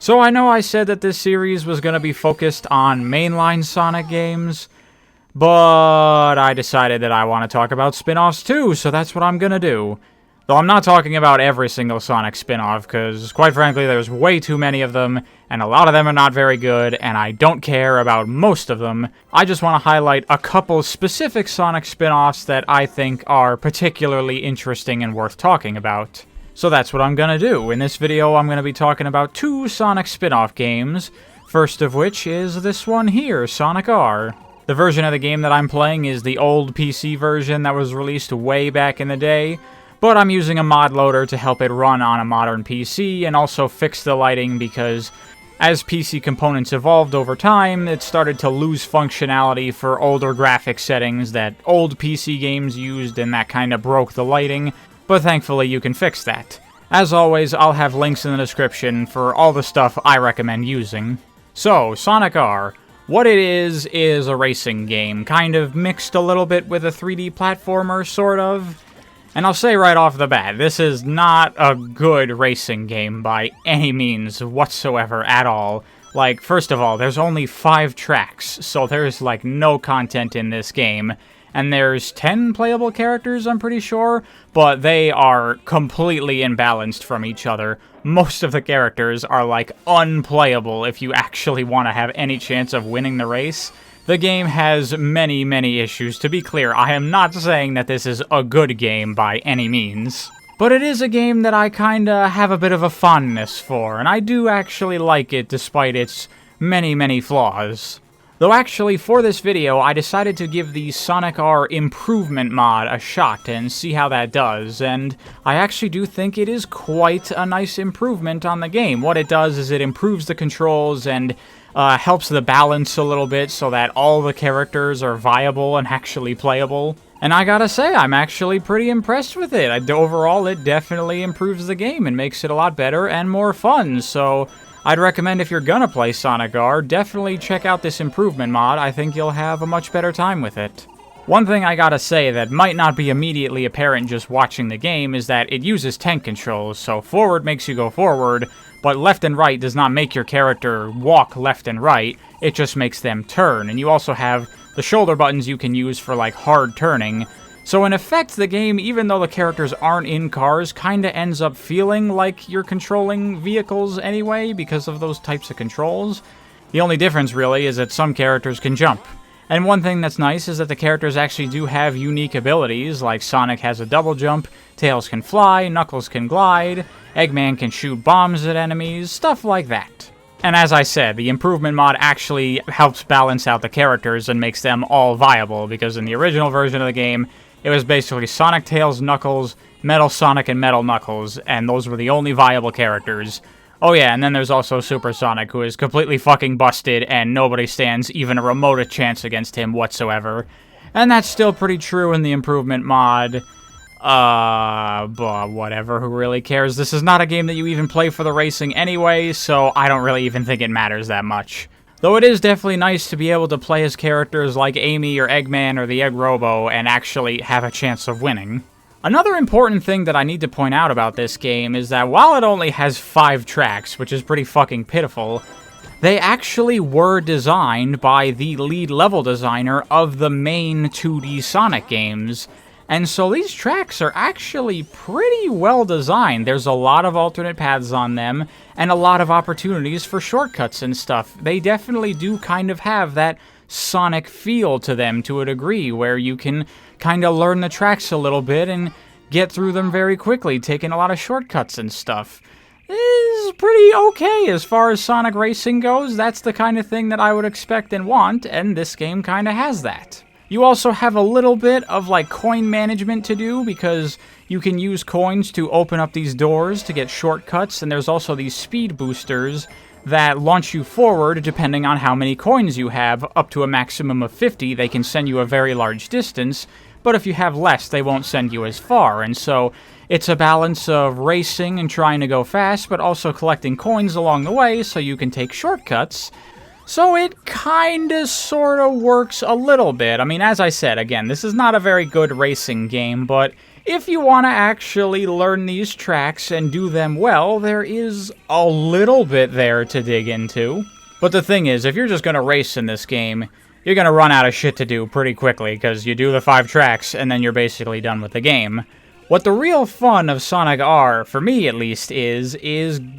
So I know I said that this series was going to be focused on mainline Sonic games, but I decided that I want to talk about spin-offs too, so that's what I'm going to do. Though I'm not talking about every single Sonic spin-off, because quite frankly there's way too many of them, and a lot of them are not very good, and I don't care about most of them. I just want to highlight a couple specific Sonic spin-offs that I think are particularly interesting and worth talking about. So that's what I'm gonna do. In this video, I'm gonna be talking about two Sonic spin-off games, first of which is this one here, Sonic R. The version of the game that I'm playing is the old PC version that was released way back in the day, but I'm using a mod loader to help it run on a modern PC and also fix the lighting because as PC components evolved over time, it started to lose functionality for older graphic settings that old PC games used, and that kinda broke the lighting. But thankfully you can fix that. As always, I'll have links in the description for all the stuff I recommend using. So, Sonic R. What it is a racing game, kind of mixed a little bit with a 3D platformer, sort of. And I'll say right off the bat, this is not a good racing game by any means whatsoever at all. Like, first of all, there's only 5 tracks, so there's like no content in this game. And there's 10 playable characters, I'm pretty sure, but they are completely imbalanced from each other. Most of the characters are, like, unplayable if you actually want to have any chance of winning the race. The game has many, many issues. To be clear, I am not saying that this is a good game by any means. But it is a game that I kinda have a bit of a fondness for, and I do actually like it despite its many, many flaws. Though actually, for this video, I decided to give the Sonic R Improvement mod a shot and see how that does, and I actually do think it is quite a nice improvement on the game. What it does is it improves the controls and helps the balance a little bit so that all the characters are viable and actually playable. And I gotta say, I'm actually pretty impressed with it. Overall, it definitely improves the game and makes it a lot better and more fun, so I'd recommend if you're gonna play Sonic R, definitely check out this improvement mod. I think you'll have a much better time with it. One thing I gotta say that might not be immediately apparent just watching the game is that it uses tank controls, so forward makes you go forward, but left and right does not make your character walk left and right, it just makes them turn, and you also have the shoulder buttons you can use for like hard turning. So in effect, the game, even though the characters aren't in cars, kinda ends up feeling like you're controlling vehicles anyway, because of those types of controls. The only difference, really, is that some characters can jump. And one thing that's nice is that the characters actually do have unique abilities, like Sonic has a double jump, Tails can fly, Knuckles can glide, Eggman can shoot bombs at enemies, stuff like that. And as I said, the improvement mod actually helps balance out the characters and makes them all viable, because in the original version of the game, it was basically Sonic, Tails, Knuckles, Metal Sonic, and Metal Knuckles, and those were the only viable characters. Oh yeah, and then there's also Super Sonic, who is completely fucking busted, and nobody stands even a remote chance against him whatsoever. And that's still pretty true in the improvement mod. But whatever, who really cares? This is not a game that you even play for the racing anyway, so I don't really even think it matters that much. Though it is definitely nice to be able to play as characters like Amy or Eggman or the Egg Robo and actually have a chance of winning. Another important thing that I need to point out about this game is that while it only has 5 tracks, which is pretty fucking pitiful, they actually were designed by the lead level designer of the main 2D Sonic games. And so these tracks are actually pretty well designed. There's a lot of alternate paths on them, and a lot of opportunities for shortcuts and stuff. They definitely do kind of have that Sonic feel to them to a degree, where you can kind of learn the tracks a little bit and get through them very quickly, taking a lot of shortcuts and stuff. This is pretty okay as far as Sonic racing goes. That's the kind of thing that I would expect and want, and this game kind of has that. You also have a little bit of like coin management to do, because you can use coins to open up these doors to get shortcuts, and there's also these speed boosters that launch you forward depending on how many coins you have. Up to a maximum of 50, they can send you a very large distance, but if you have less, they won't send you as far, and so it's a balance of racing and trying to go fast, but also collecting coins along the way so you can take shortcuts. So it kinda sorta works a little bit. I mean, as I said, again, this is not a very good racing game, but if you want to actually learn these tracks and do them well, there is a little bit there to dig into. But the thing is, if you're just going to race in this game, you're going to run out of shit to do pretty quickly, because you do the 5 tracks, and then you're basically done with the game. What the real fun of Sonic R, for me at least, is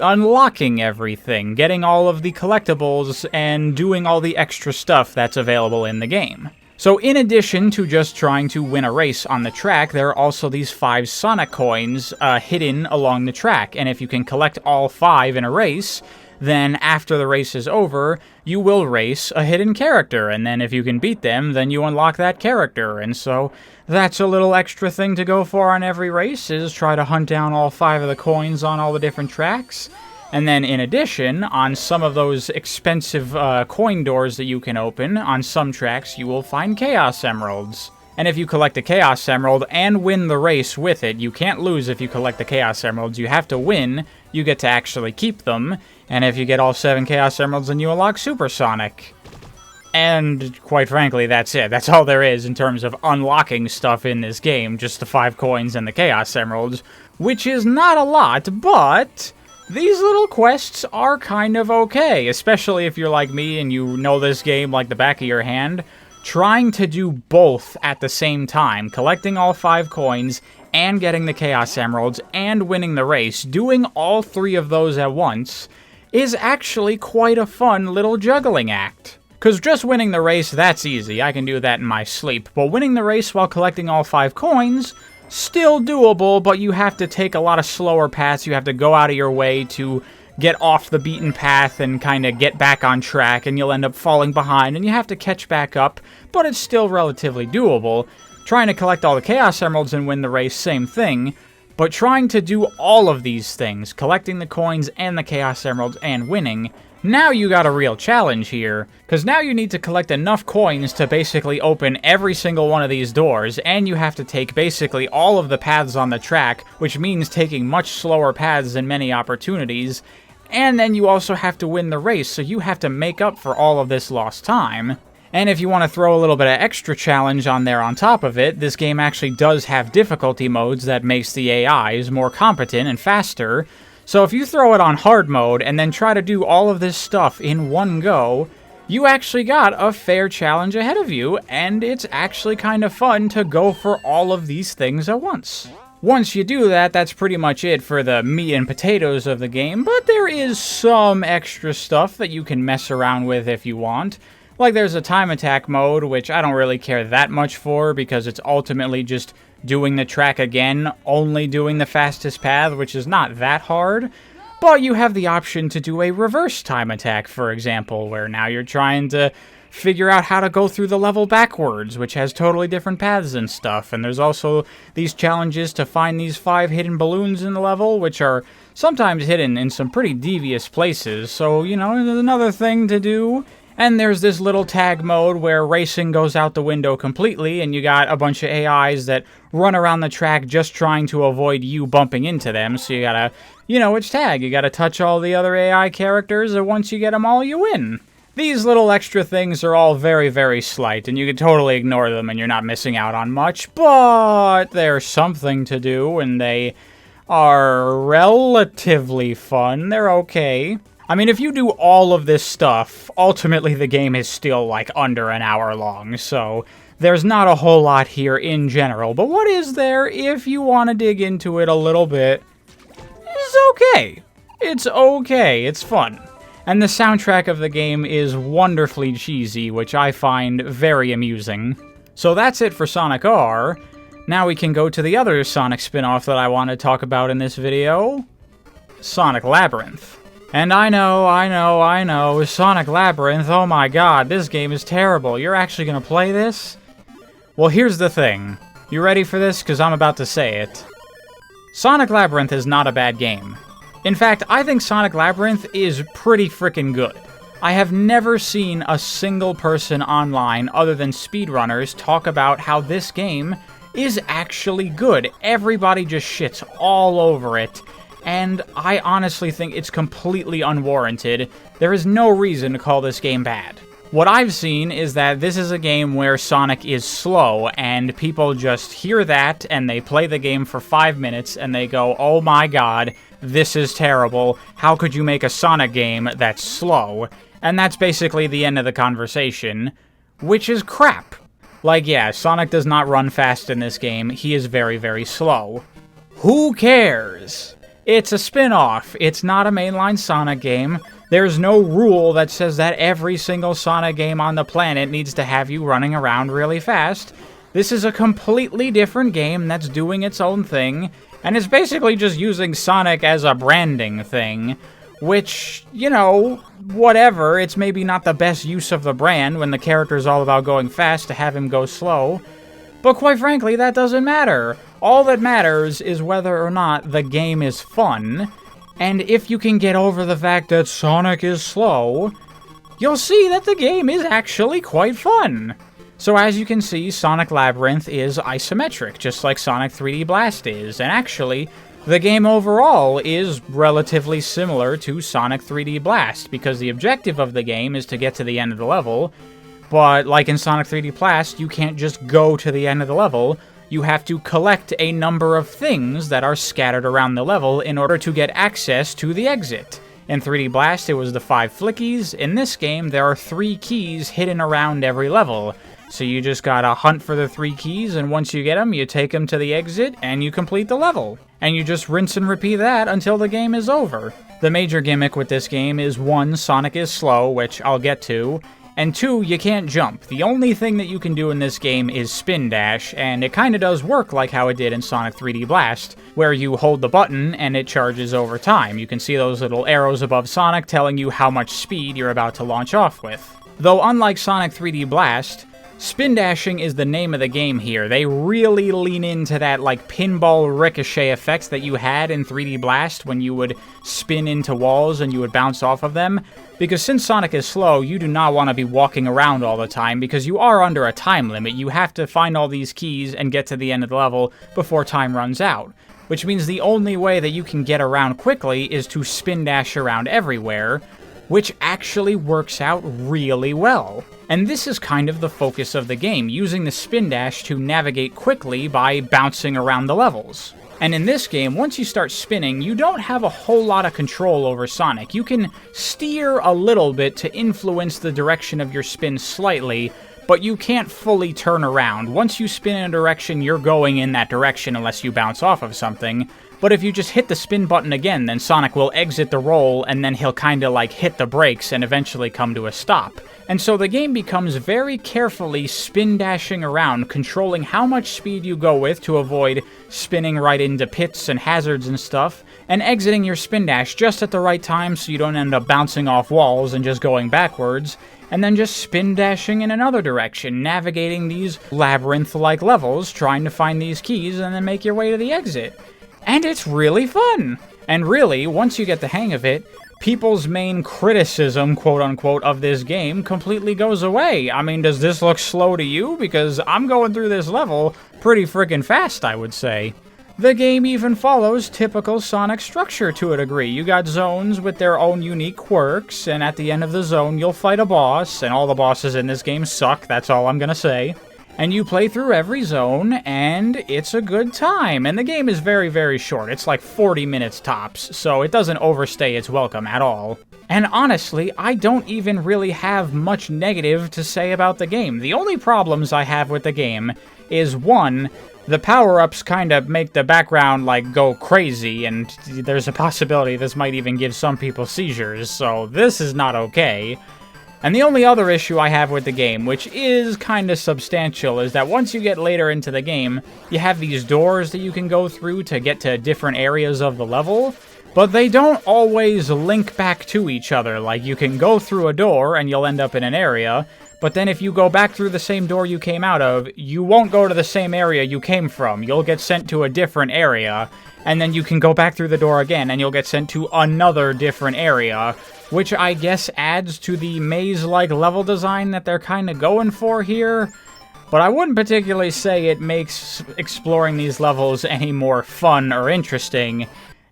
unlocking everything, getting all of the collectibles, and doing all the extra stuff that's available in the game. So in addition to just trying to win a race on the track, there are also these 5 Sonic coins hidden along the track, and if you can collect all 5 in a race, then after the race is over, you will race a hidden character, and then if you can beat them, then you unlock that character, and so that's a little extra thing to go for on every race, is try to hunt down all 5 of the coins on all the different tracks. And then in addition, on some of those expensive coin doors that you can open, on some tracks you will find Chaos Emeralds. And if you collect a Chaos Emerald and win the race with it, you can't lose if you collect the Chaos Emeralds, you have to win, you get to actually keep them, and if you get all 7 Chaos Emeralds, then you unlock Super Sonic. And quite frankly, that's it. That's all there is in terms of unlocking stuff in this game, just the 5 coins and the Chaos Emeralds, which is not a lot, but these little quests are kind of okay, especially if you're like me and you know this game like the back of your hand. Trying to do both at the same time, collecting all 5 coins and getting the Chaos Emeralds and winning the race, doing all 3 of those at once, is actually quite a fun little juggling act. Because just winning the race, that's easy, I can do that in my sleep, but winning the race while collecting all 5 coins, still doable, but you have to take a lot of slower paths, you have to go out of your way to get off the beaten path and kind of get back on track, and you'll end up falling behind, and you have to catch back up, but it's still relatively doable. Trying to collect all the Chaos Emeralds and win the race, same thing, but trying to do all of these things, collecting the coins and the Chaos Emeralds and winning, now you got a real challenge here, because now you need to collect enough coins to basically open every single one of these doors, and you have to take basically all of the paths on the track, which means taking much slower paths than many opportunities, and then you also have to win the race, so you have to make up for all of this lost time. And if you want to throw a little bit of extra challenge on there on top of it, this game actually does have difficulty modes that makes the AIs more competent and faster. So if you throw it on hard mode and then try to do all of this stuff in one go, you actually got a fair challenge ahead of you, and it's actually kind of fun to go for all of these things at once. Once you do that, that's pretty much it for the meat and potatoes of the game, but there is some extra stuff that you can mess around with if you want. Like there's a time attack mode, which I don't really care that much for because it's ultimately just doing the track again, only doing the fastest path, which is not that hard. But you have the option to do a reverse time attack, for example, where now you're trying to figure out how to go through the level backwards, which has totally different paths and stuff. And there's also these challenges to find these 5 hidden balloons in the level, which are sometimes hidden in some pretty devious places. So, you know, there's another thing to do. And there's this little tag mode where racing goes out the window completely, and you got a bunch of AIs that run around the track just trying to avoid you bumping into them, so you gotta, you know, it's tag. You gotta touch all the other AI characters, and once you get them all, you win. These little extra things are all very, very slight, and you can totally ignore them, and you're not missing out on much, but they're something to do, and they are relatively fun. They're okay. I mean, if you do all of this stuff, ultimately the game is still like under an hour long, so there's not a whole lot here in general. But what is there, if you want to dig into it a little bit, is okay. It's okay. It's fun. And the soundtrack of the game is wonderfully cheesy, which I find very amusing. So that's it for Sonic R. Now we can go to the other Sonic spin-off that I want to talk about in this video, Sonic Labyrinth. And I know, Sonic Labyrinth, oh my god, this game is terrible. You're actually gonna play this? Well, here's the thing. You ready for this? Because I'm about to say it. Sonic Labyrinth is not a bad game. In fact, I think Sonic Labyrinth is pretty freaking good. I have never seen a single person online, other than speedrunners, talk about how this game is actually good. Everybody just shits all over it. And I honestly think it's completely unwarranted. There is no reason to call this game bad. What I've seen is that this is a game where Sonic is slow, and people just hear that, and they play the game for 5 minutes, and they go, oh my god, this is terrible, how could you make a Sonic game that's slow? And that's basically the end of the conversation, which is crap. Like, yeah, Sonic does not run fast in this game, he is very, very slow. Who cares? It's a spin-off, it's not a mainline Sonic game. There's no rule that says that every single Sonic game on the planet needs to have you running around really fast. This is a completely different game that's doing its own thing, and it's basically just using Sonic as a branding thing, which, you know, whatever, it's maybe not the best use of the brand when the character's all about going fast to have him go slow, but quite frankly, that doesn't matter. All that matters is whether or not the game is fun. And if you can get over the fact that Sonic is slow, you'll see that the game is actually quite fun. So as you can see, Sonic Labyrinth is isometric, just like Sonic 3D Blast is, and actually, the game overall is relatively similar to Sonic 3D Blast, because the objective of the game is to get to the end of the level, but like in Sonic 3D Blast, you can't just go to the end of the level. You have to collect a number of things that are scattered around the level in order to get access to the exit. In 3D Blast, it was the 5 flickies. In this game, there are 3 keys hidden around every level. So you just gotta hunt for the 3 keys, and once you get them, you take them to the exit, and you complete the level. And you just rinse and repeat that until the game is over. The major gimmick with this game is 1, Sonic is slow, which I'll get to, and 2, you can't jump. The only thing that you can do in this game is spin dash, and it kinda does work like how it did in Sonic 3D Blast, where you hold the button and it charges over time. You can see those little arrows above Sonic telling you how much speed you're about to launch off with. Though unlike Sonic 3D Blast, spin dashing is the name of the game here. They really lean into that like pinball ricochet effect that you had in 3D Blast when you would spin into walls and you would bounce off of them. Because since Sonic is slow, you do not want to be walking around all the time because you are under a time limit. You have to find all these keys and get to the end of the level before time runs out. Which means the only way that you can get around quickly is to spin dash around everywhere, which actually works out really well. And this is kind of the focus of the game, using the spin dash to navigate quickly by bouncing around the levels. And in this game, once you start spinning, you don't have a whole lot of control over Sonic. You can steer a little bit to influence the direction of your spin slightly, but you can't fully turn around. Once you spin in a direction, you're going in that direction unless you bounce off of something. But if you just hit the spin button again, then Sonic will exit the roll, and then he'll kinda like hit the brakes and eventually come to a stop. And so the game becomes very carefully spin dashing around, controlling how much speed you go with to avoid spinning right into pits and hazards and stuff, and exiting your spin dash just at the right time so you don't end up bouncing off walls and just going backwards, and then just spin dashing in another direction, navigating these labyrinth-like levels, trying to find these keys, and then make your way to the exit. And it's really fun! And really, once you get the hang of it, people's main criticism, quote-unquote, of this game completely goes away. I mean, does this look slow to you? Because I'm going through this level pretty friggin' fast, I would say. The game even follows typical Sonic structure to a degree. You got zones with their own unique quirks, and at the end of the zone you'll fight a boss, and all the bosses in this game suck, that's all I'm gonna say. And you play through every zone, and it's a good time. And the game is very, very short. It's like 40 minutes tops, so it doesn't overstay its welcome at all. And honestly, I don't even really have much negative to say about the game. The only problems I have with the game is, 1, the power-ups kind of make the background, like, go crazy, and there's a possibility this might even give some people seizures, so this is not okay. And the only other issue I have with the game, which is kind of substantial, is that once you get later into the game, you have these doors that you can go through to get to different areas of the level, but they don't always link back to each other. Like, you can go through a door and you'll end up in an area, but then if you go back through the same door you came out of, you won't go to the same area you came from. You'll get sent to a different area, and then you can go back through the door again, and you'll get sent to another different area, which I guess adds to the maze-like level design that they're kind of going for here. But I wouldn't particularly say it makes exploring these levels any more fun or interesting,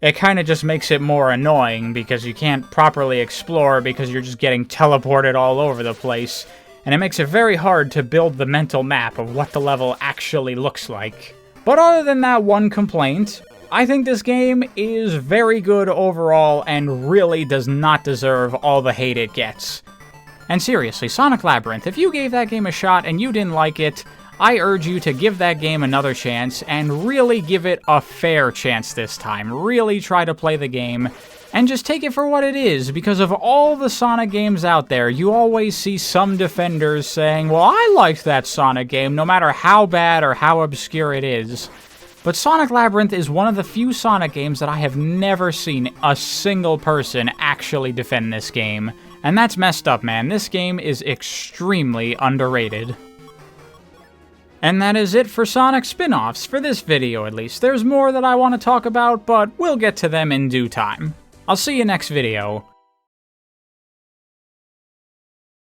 it kind of just makes it more annoying because you can't properly explore because you're just getting teleported all over the place, and it makes it very hard to build the mental map of what the level actually looks like. But other than that one complaint, I think this game is very good overall and really does not deserve all the hate it gets. And seriously, Sonic Labyrinth, if you gave that game a shot and you didn't like it, I urge you to give that game another chance and really give it a fair chance this time. Really try to play the game and just take it for what it is, because of all the Sonic games out there, you always see some defenders saying, well, I liked that Sonic game no matter how bad or how obscure it is. But Sonic Labyrinth is one of the few Sonic games that I have never seen a single person actually defend this game. And that's messed up, man. This game is extremely underrated. And that is it for Sonic spin-offs, for this video at least. There's more that I want to talk about, but we'll get to them in due time. I'll see you next video.